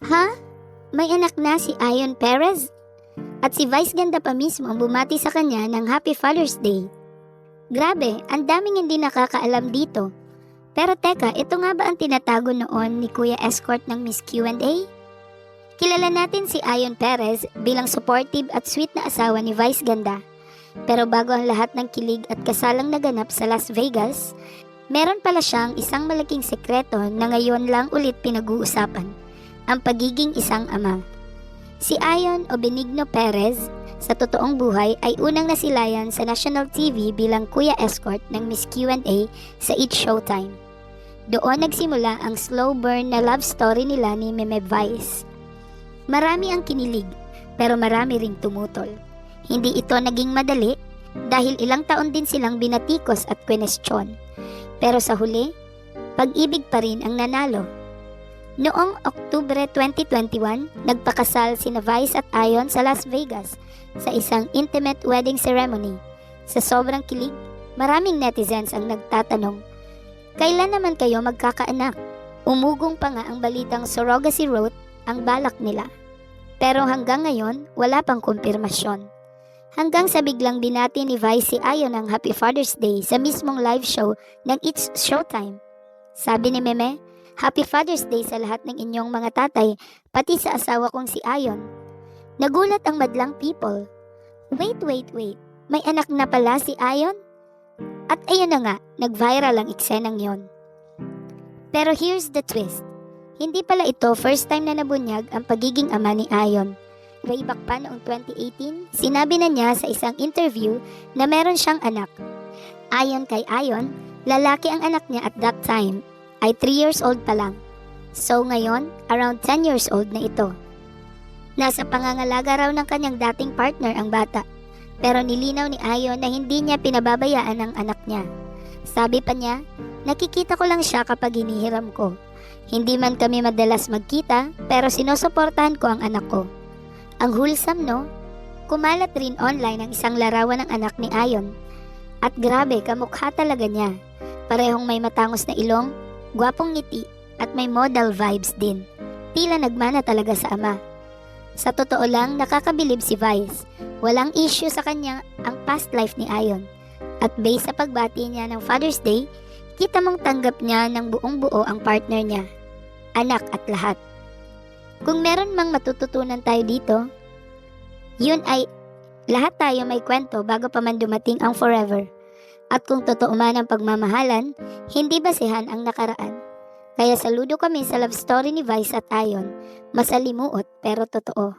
Ha? May anak na si Ion Perez? At si Vice Ganda pa mismo ang bumati sa kanya ng Happy Father's Day. Grabe, ang daming hindi nakakaalam dito. Pero teka, ito nga ba ang tinatago noon ni Kuya Escort ng Miss Q&A? Kilala natin si Ion Perez bilang supportive at sweet na asawa ni Vice Ganda. Pero bago ang lahat ng kilig at kasalang naganap sa Las Vegas, meron pala siyang isang malaking sekreto na ngayon lang ulit pinag-uusapan, ang pagiging isang ama. Si Ion o Benigno Perez, sa totoong buhay ay unang nasilayan sa national TV bilang Kuya Escort ng Miss Q&A sa It's Showtime. Doon nagsimula ang slow burn na love story nila ni Meme Vice. Marami ang kinilig, pero marami ring tumutol. Hindi ito naging madali dahil ilang taon din silang binatikos at kwenestyon. Pero sa huli, pag-ibig pa rin ang nanalo. Noong Oktubre 2021, nagpakasal sina Vice at Ion sa Las Vegas sa isang intimate wedding ceremony. Sa sobrang kilig, maraming netizens ang nagtatanong, kailan naman kayo magkakaanak? Umugong pa nga ang balitang surrogacy route ang balak nila. Pero hanggang ngayon, wala pang kumpirmasyon. Hanggang sa biglang binati ni Vice si Ion ng Happy Father's Day sa mismong live show ng It's Showtime. Sabi ni Meme, Happy Father's Day sa lahat ng inyong mga tatay, pati sa asawa kong si Ion. Nagulat ang madlang people. Wait, may anak na pala si Ion? At ayun na nga, nag-viral ang eksenang yon. Pero here's the twist. Hindi pala ito first time na nabunyag ang pagiging ama ni Ion. Way back pa noong 2018, sinabi na niya sa isang interview na meron siyang anak. Ayon kay Ion, lalaki ang anak niya at that time ay 3 years old pa lang. So ngayon, around 10 years old na ito. Nasa pangangalaga raw ng kanyang dating partner ang bata. Pero nilinaw ni Ion na hindi niya pinababayaan ang anak niya. Sabi pa niya, nakikita ko lang siya kapag hinihiram ko. Hindi man kami madalas magkita, pero sinusuportahan ko ang anak ko. Ang wholesome, no? Kumalat rin online ang isang larawan ng anak ni Ion. At grabe, kamukha talaga niya. Parehong may matangos na ilong, gwapong ngiti, at may model vibes din. Tila nagmana talaga sa ama. Sa totoo lang, nakakabilib si Vice. Walang issue sa kanya ang past life ni Ion. At based sa pagbati niya ng Father's Day, kita mong tanggap niya ng buong buo ang partner niya, anak at lahat. Kung meron mang matututunan tayo dito, yun ay lahat tayo may kwento bago pa man dumating ang forever. At kung totoo man ang pagmamahalan, hindi basehan ang nakaraan. Kaya saludo kami sa love story ni Vice at Ion, masalimuot pero totoo.